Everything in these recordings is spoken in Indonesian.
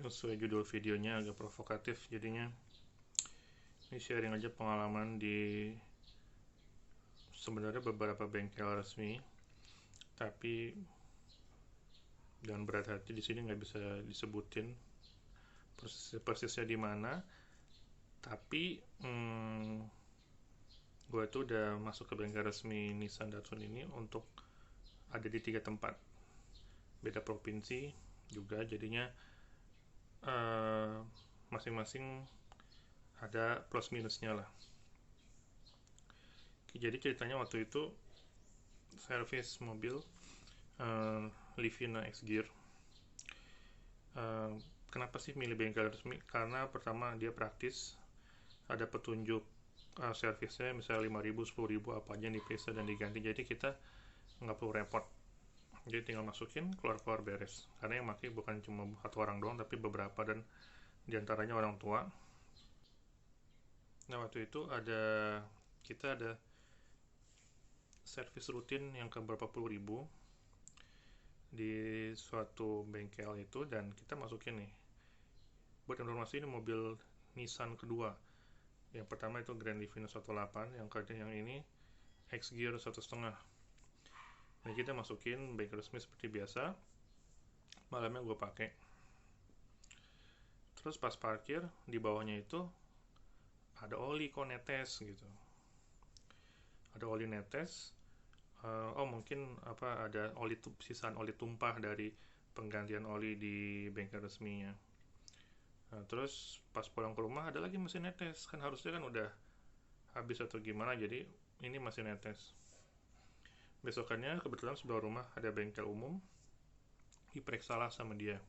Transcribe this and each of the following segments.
Sesuai judul videonya agak provokatif, jadinya ini sharing aja pengalaman di sebenarnya beberapa bengkel resmi, tapi jangan berat hati, di sini nggak bisa disebutin persisnya di mana. Tapi gue tuh udah masuk ke bengkel resmi Nissan Datsun ini untuk ada di 3 tempat, beda provinsi juga, jadinya masing-masing ada plus minusnya lah. Jadi ceritanya waktu itu servis mobil Livina X Gear. Kenapa sih milih bengkel resmi? Karena pertama dia praktis, ada petunjuk servisnya, misalnya 5.000, 10.000 apa aja yang diperiksa dan diganti, jadi kita nggak perlu repot, jadi tinggal masukin, keluar beres. Karena yang pakai bukan cuma satu orang doang, tapi beberapa, dan diantaranya orang tua. Nah waktu itu kita ada servis rutin yang ke berapa puluh ribu di suatu bengkel itu, dan kita masukin nih. Buat informasi, ini mobil Nissan kedua. Yang pertama itu Grand Livina 1.8, yang ini X Gear 1.5. Nah kita masukin bengkel resmi seperti biasa, malamnya gue pakai. Terus pas parkir, di bawahnya itu ada oli kok netes gitu, ada oli netes. Mungkin ada sisaan oli tumpah dari penggantian oli di bengkel resminya. Nah, terus pas pulang ke rumah ada lagi mesin netes, kan harusnya kan udah habis atau gimana, jadi ini masih netes. Besokannya kebetulan sebelah rumah ada bengkel umum, diperiksalah sama dia.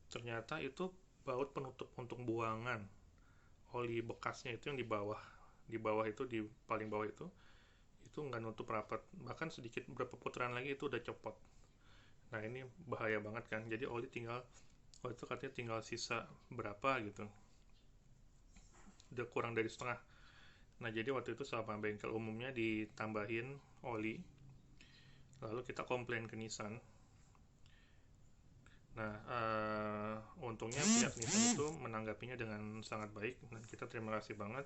Ternyata itu baut penutup untuk buangan oli bekasnya, itu yang di bawah itu, di paling bawah itu nggak nutup rapat, bahkan sedikit berapa putaran lagi itu udah copot. Nah ini bahaya banget kan, jadi oli waktu itu katanya tinggal sisa berapa gitu, udah kurang dari setengah. Nah jadi waktu itu sama bengkel umumnya ditambahin oli, lalu kita komplain ke Nissan. Nah untungnya pihak Nissan itu menanggapinya dengan sangat baik, dan kita terima kasih banget.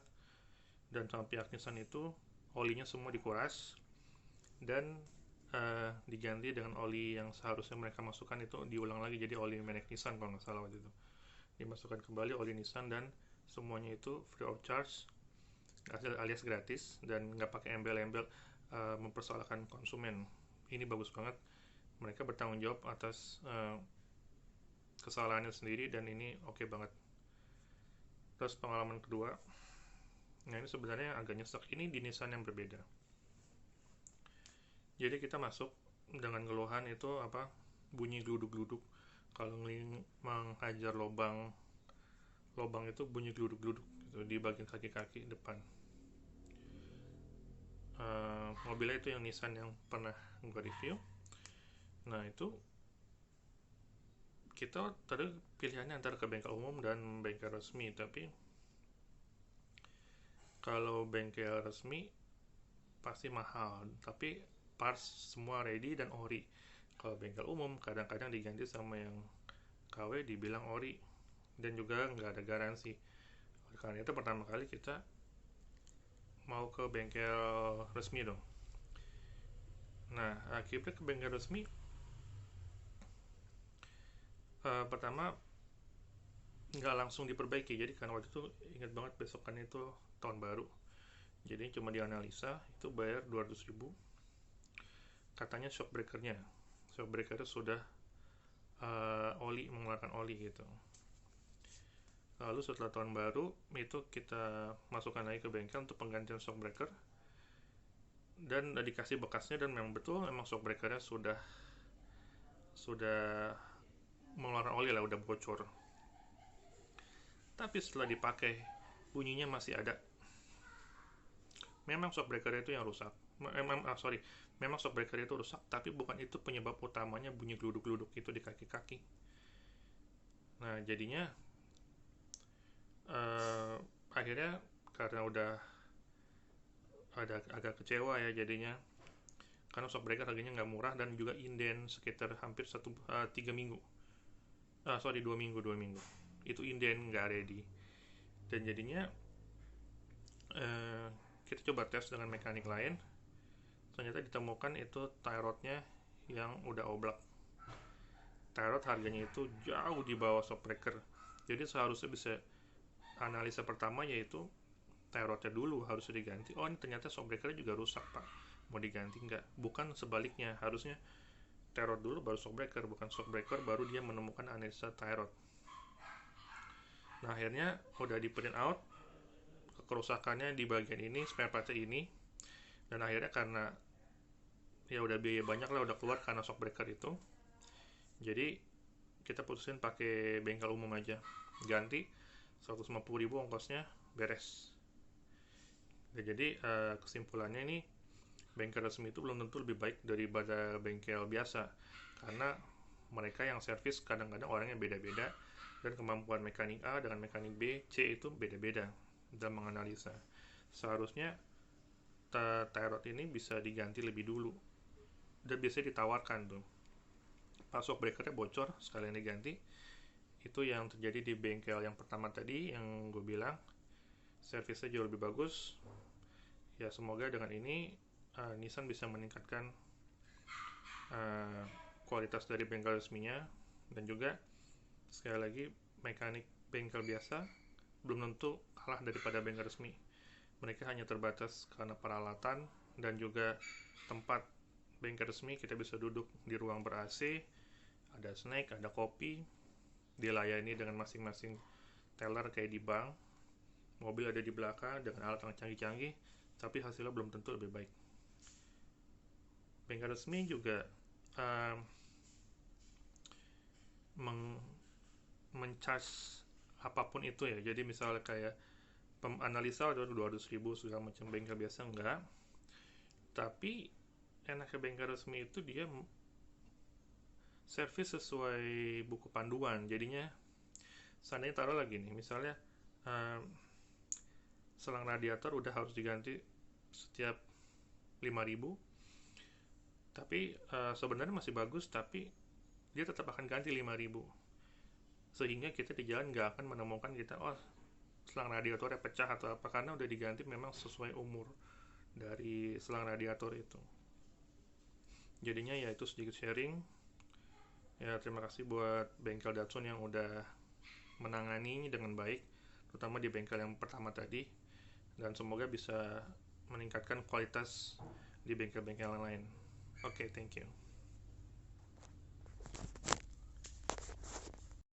Dan sama pihak Nissan itu olinya semua dikuras dan diganti dengan oli yang seharusnya mereka masukkan, itu diulang lagi jadi oli merek Nissan kalau nggak salah waktu itu. Dimasukkan kembali oli Nissan, dan semuanya itu free of charge alias gratis, dan nggak pakai embel-embel mempersoalkan konsumen. Ini bagus banget, mereka bertanggung jawab atas kesalahannya sendiri, dan ini oke banget. Terus pengalaman kedua, nah ini sebenarnya agak nyesek, ini di Nissan yang berbeda. Jadi kita masuk dengan keluhan itu bunyi gluduk-gluduk. Kalau menghajar lubang itu bunyi gluduk-gluduk gitu, di bagian kaki-kaki depan. Mobilnya itu yang Nissan yang pernah gue review. Nah itu kita tadi pilihannya antara ke bengkel umum dan bengkel resmi, tapi kalau bengkel resmi pasti mahal, tapi parts semua ready dan ori. Kalau bengkel umum kadang-kadang diganti sama yang KW dibilang ori, dan juga nggak ada garansi. Oleh karena itu pertama kali kita mau ke bengkel resmi dong. Nah akhirnya ke bengkel resmi, pertama nggak langsung diperbaiki. Jadi karena waktu itu ingat banget, besokannya itu tahun baru, jadi cuma dianalisa, itu bayar 200.000. Katanya shockbreakernya sudah mengeluarkan oli gitu. Lalu setelah tahun baru itu kita masukkan lagi ke bengkel untuk penggantian shockbreaker, dan dikasih bekasnya, dan memang betul, memang shockbreakernya sudah mengeluarkan oli lah, udah bocor. Tapi setelah dipakai bunyinya masih ada. Memang shockbreaker itu yang rusak. Memang shockbreaker itu rusak, tapi bukan itu penyebab utamanya bunyi gluduk-gluduk itu di kaki-kaki. Nah jadinya akhirnya karena udah agak kecewa ya, jadinya karena shockbreaker harganya nggak murah dan juga inden sekitar hampir 3 minggu. 2 minggu itu inden nggak ready, dan jadinya kita coba tes dengan mekanik lain, ternyata ditemukan itu tie rodnya yang udah oblak. Tie rod harganya itu jauh di bawah shockbreaker, jadi seharusnya bisa analisa pertama yaitu tie rodnya dulu harus diganti. Oh, ini ternyata shockbreakernya juga rusak pak, mau diganti nggak? Bukan sebaliknya, harusnya tie rod dulu baru shockbreaker, bukan shockbreaker baru dia menemukan analisa tie rod. Nah akhirnya udah di print out kerusakannya di bagian ini, spare partnya ini, dan akhirnya karena ya udah biaya banyak lah udah keluar karena shockbreaker itu, jadi kita putusin pakai bengkel umum aja, ganti 150.000 ongkosnya beres. Dan jadi kesimpulannya ini, bengkel resmi itu belum tentu lebih baik daripada bengkel biasa, karena mereka yang servis kadang-kadang orangnya beda-beda, dan kemampuan mekanik A dengan mekanik B, C itu beda-beda dalam menganalisa. Seharusnya tie rod ini bisa diganti lebih dulu, dan biasanya ditawarkan tuh pas shockbreakernya bocor sekalian diganti. Itu yang terjadi di bengkel yang pertama tadi yang gue bilang, servisnya jauh lebih bagus. Ya semoga dengan ini Nissan bisa meningkatkan kualitas dari bengkel resminya, dan juga sekali lagi mekanik bengkel biasa belum tentu kalah daripada bengkel resmi. Mereka hanya terbatas karena peralatan dan juga tempat. Bengkel resmi kita bisa duduk di ruang ber-AC, ada snack, ada kopi, dilayani dengan masing-masing teller kayak di bank, mobil ada di belakang dengan alat yang canggih-canggih, tapi hasilnya belum tentu lebih baik. Bengkel resmi juga men-charge apapun itu ya, jadi misalnya kayak analisa udah 200.000 segala macam, bengkel biasa enggak. Tapi enaknya bengkel resmi itu dia servis sesuai buku panduan. Jadinya seandainya taruh lagi nih, misalnya selang radiator udah harus diganti setiap 5.000, tapi sebenarnya masih bagus, tapi dia tetap akan ganti 5.000, sehingga kita di jalan nggak akan menemukan kita selang radiatornya pecah atau apa, karena udah diganti memang sesuai umur dari selang radiator itu. Jadinya ya itu sedikit sharing ya. Terima kasih buat bengkel Datsun yang udah menangani dengan baik, terutama di bengkel yang pertama tadi, dan semoga bisa meningkatkan kualitas di bengkel-bengkel yang lain. Oke, thank you.